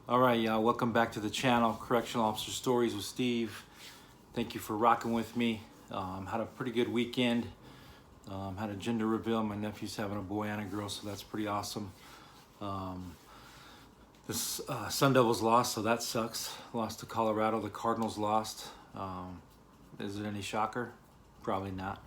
All right, y'all. Welcome back to the channel, Correctional Officer Stories with Steve. Thank you for rocking with me. Had a pretty good weekend. Had a gender reveal. My nephew's having a boy and a girl, so that's pretty awesome. This Sun Devils lost, so that sucks. Lost to Colorado. The Cardinals lost. Is it any shocker? Probably not.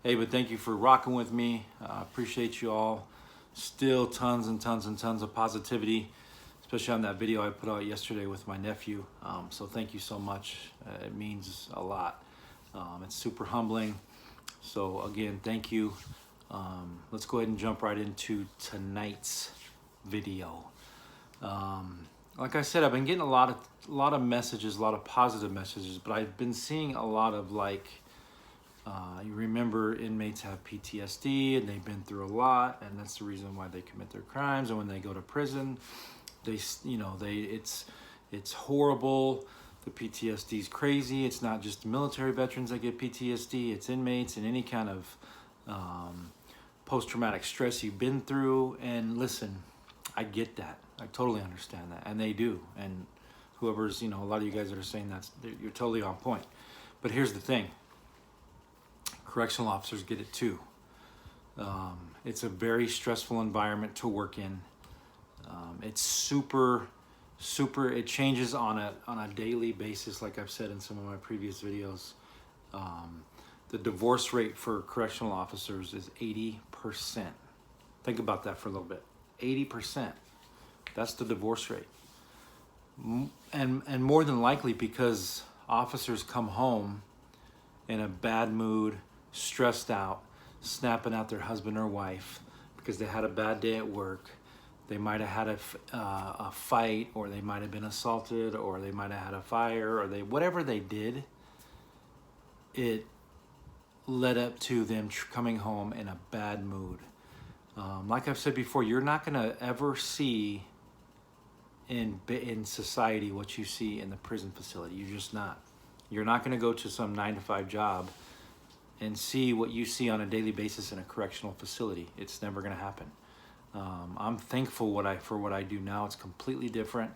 Hey, but thank you for rocking with me. Appreciate you all. Still tons and tons and tons of positivity, especially on that video I put out yesterday with my nephew. So thank you so much. It means a lot. It's super humbling. So again, thank you. Let's go ahead and jump right into tonight's video. Like I said, I've been getting a lot of messages, a lot of positive messages, but I've been seeing a lot of you remember inmates have PTSD and they've been through a lot, and that's the reason why they commit their crimes. And when they go to prison, it's horrible. The PTSD is crazy. It's not just military veterans that get PTSD. It's inmates and any kind of post-traumatic stress you've been through. And listen, I get that. I totally understand that, and they do. And whoever's, a lot of you guys that are saying you're totally on point. But here's the thing. Correctional officers get it too. It's a very stressful environment to work in. It's super, it changes on a daily basis, like I've said in some of my previous videos. The divorce rate for correctional officers is 80%. Think about that for a little bit. 80%. That's the divorce rate. And more than likely because officers come home in a bad mood, stressed out, snapping at their husband or wife because they had a bad day at work. They might have had a fight, or they might have been assaulted, or they might have had a fire, or whatever they did, it led up to them coming home in a bad mood. Like I've said before, you're not going to ever see in society what you see in the prison facility. You're just not. You're not going to go to some 9-to-5 job and see what you see on a daily basis in a correctional facility. It's never going to happen. I'm thankful for what I do now. It's completely different.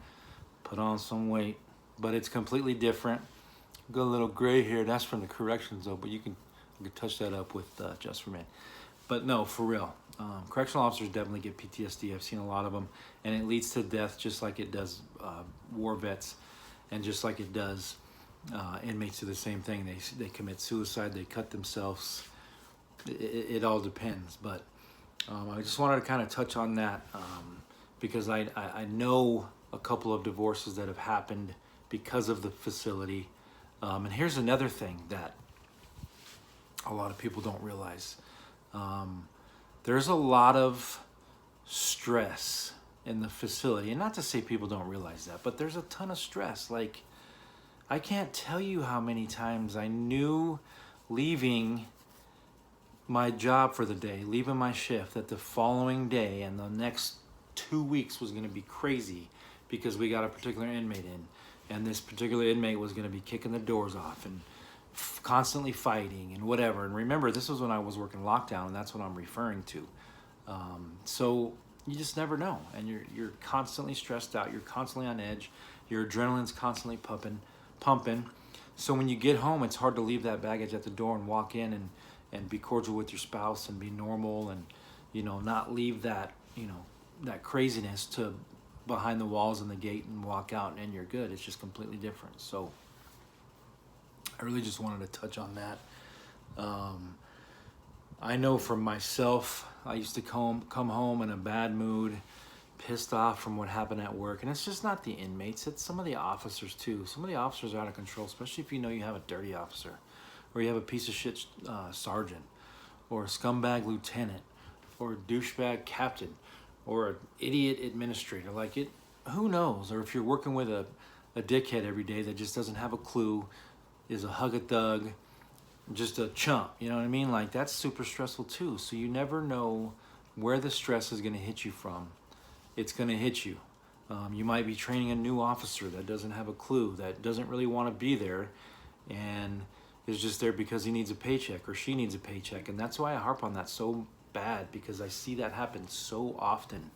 Put on some weight, but it's completely different. Got a little gray hair. That's from the corrections though, but you can touch that up with Just for Men. But no, for real. Correctional officers definitely get PTSD. I've seen a lot of them, and it leads to death just like it does war vets, and just like it does inmates do the same thing. They commit suicide, they cut themselves. It all depends, but I just wanted to kind of touch on that because I know a couple of divorces that have happened because of the facility. And here's another thing that a lot of people don't realize. There's a lot of stress in the facility, and not to say people don't realize that, but there's a ton of stress. Like, I can't tell you how many times I knew leaving my job for the day, leaving my shift, that the following day and the next 2 weeks was going to be crazy because we got a particular inmate in, and this particular inmate was going to be kicking the doors off and constantly fighting and whatever. And remember, this was when I was working lockdown, and that's what I'm referring to. So you just never know, and you're constantly stressed out. You're constantly on edge. Your adrenaline's constantly pumping. So when you get home, it's hard to leave that baggage at the door and walk in and be cordial with your spouse and be normal and, not leave that, that craziness to behind the walls and the gate and walk out and you're good. It's just completely different. So I really just wanted to touch on that. I know for myself, I used to come home in a bad mood, pissed off from what happened at work. And it's just not the inmates, it's some of the officers too. Some of the officers are out of control, especially if you know you have a dirty officer, or you have a piece of shit sergeant, or a scumbag lieutenant, or a douchebag captain, or an idiot administrator. Who knows? Or if you're working with a dickhead every day that just doesn't have a clue, is a hug-a-thug, just a chump, you know what I mean? That's super stressful too. So you never know where the stress is going to hit you from. It's going to hit you. You might be training a new officer that doesn't have a clue, that doesn't really want to be there, and is just there because he needs a paycheck or she needs a paycheck. And that's why I harp on that so bad, because I see that happen so often.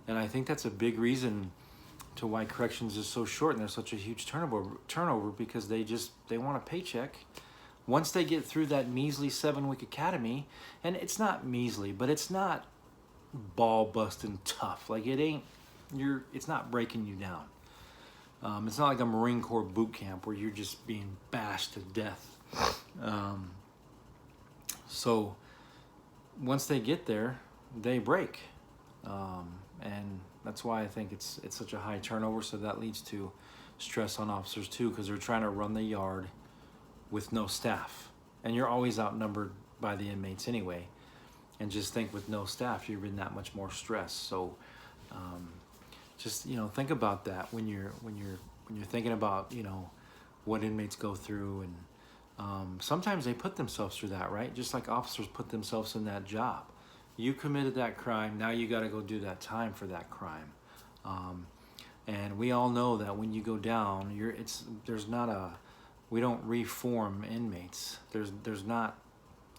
And I think that's a big reason to why corrections is so short and there's such a huge turnover because they want a paycheck. Once they get through that measly 7-week academy, and it's not measly, but it's not ball busting tough. Like it's not breaking you down. It's not like a Marine Corps boot camp where you're just being bashed to death. So once they get there, they break. And that's why I think it's such a high turnover. So that leads to stress on officers too, because they're trying to run the yard with no staff. And you're always outnumbered by the inmates anyway. And just think, with no staff, you're in that much more stress. So just, think about that when you're thinking about, what inmates go through. And sometimes they put themselves through that, right? Just like officers put themselves in that job. You committed that crime, now you got to go do that time for that crime. And we all know that when you go down, we don't reform inmates.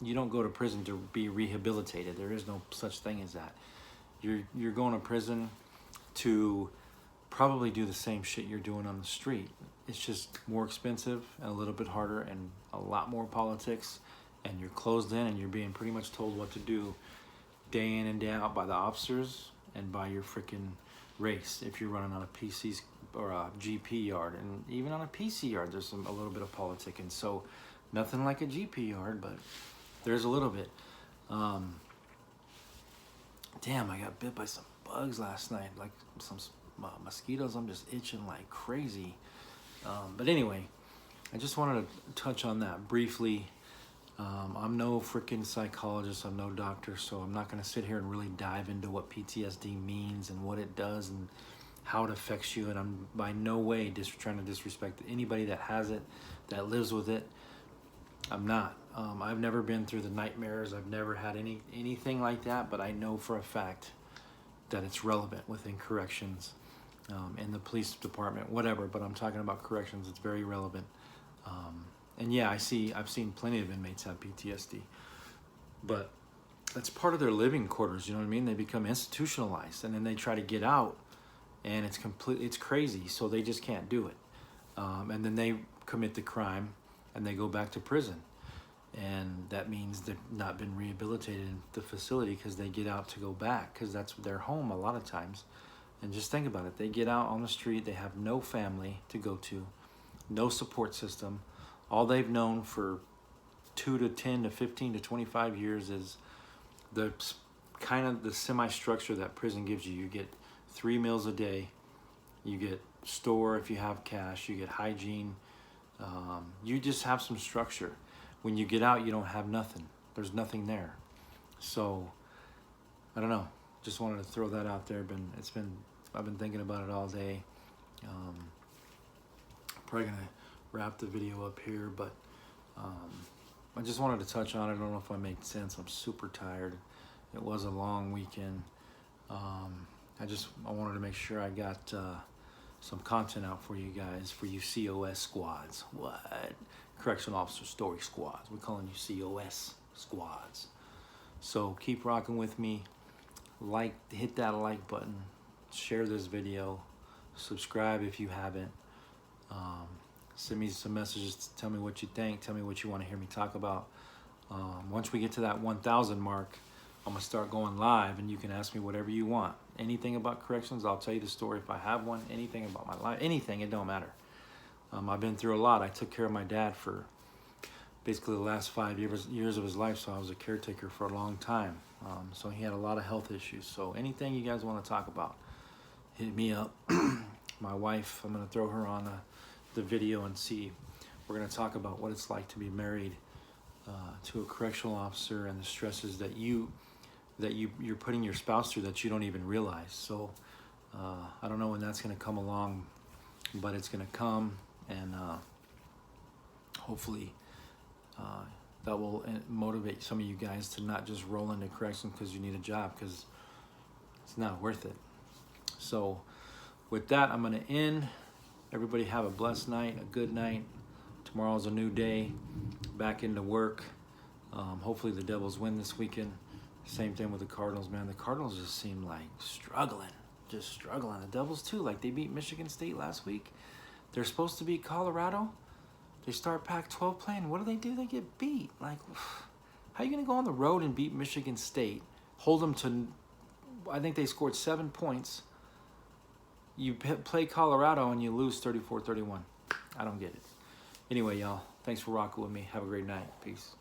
You don't go to prison to be rehabilitated. There is no such thing as that. You're going to prison to probably do the same shit you're doing on the street. It's just more expensive and a little bit harder and a lot more politics, and you're closed in and you're being pretty much told what to do day in and day out by the officers and by your freaking race if you're running on a PC or a GP yard. And even on a PC yard, there's a little bit of politicking. So nothing like a GP yard, but there's a little bit. Damn, I got bit by some bugs last night, like some mosquitoes. I'm just itching like crazy. But anyway, I just wanted to touch on that briefly. I'm no freaking psychologist, I'm no doctor, so I'm not going to sit here and really dive into what PTSD means and what it does and how it affects you. And I'm by no way trying to disrespect anybody that has it, that lives with it. I'm not. I've never been through the nightmares. I've never had anything like that, but I know for a fact that it's relevant within corrections, in the police department, whatever, but I'm talking about corrections. It's very relevant. And yeah, I've seen plenty of inmates have PTSD, but that's part of their living quarters. You know what I mean? They become institutionalized, and then they try to get out, and it's crazy. So they just can't do it. And then they commit the crime, and they go back to prison. And that means they've not been rehabilitated in the facility because they get out to go back because that's their home a lot of times. And just think about it. They get out on the street. They have no family to go to, no support system. All they've known for 2 to 10 to 15 to 25 years is the kind of the semi-structure that prison gives you. You get 3 meals a day. You get store if you have cash. You get hygiene. You just have some structure. When you get out, you don't have nothing. There's nothing there. So, I don't know. Just wanted to throw that out there. I've been thinking about it all day. Probably gonna wrap the video up here, but I just wanted to touch on it. I don't know if I made sense. I'm super tired. It was a long weekend. I wanted to make sure I got some content out for you guys, for you COS squads. What? Correctional Officer Story Squads. We're calling you COS squads. So keep rocking with me. Hit that like button. Share this video. Subscribe if you haven't. Send me some messages. Tell me what you think. Tell me what you want to hear me talk about. Once we get to that 1,000 mark, I'm going to start going live, and you can ask me whatever you want. Anything about corrections, I'll tell you the story if I have one. Anything about my life, anything, it don't matter. I've been through a lot. I took care of my dad for basically the last 5 years of his life, so I was a caretaker for a long time. So he had a lot of health issues. So anything you guys want to talk about, hit me up. My wife, I'm going to throw her on the video and see. We're going to talk about what it's like to be married to a correctional officer and the stresses that you're putting your spouse through that you don't even realize. So I don't know when that's going to come along, but it's going to come, and hopefully that will motivate some of you guys to not just roll into corrections because you need a job, because it's not worth it. So with that, I'm going to end. Everybody have a blessed night, a good night. Tomorrow's a new day, back into work. Hopefully the Devils win this weekend. Same thing with the Cardinals, man. The Cardinals just seem like struggling. just struggling. The Devils too, like they beat Michigan State last week. They're supposed to beat Colorado. They start Pac-12 playing. What do? They get beat. Like, how are you going to go on the road and beat Michigan State? Hold them to, I think they scored 7 points. You play Colorado and you lose 34-31. I don't get it. Anyway, y'all, thanks for rocking with me. Have a great night. Peace.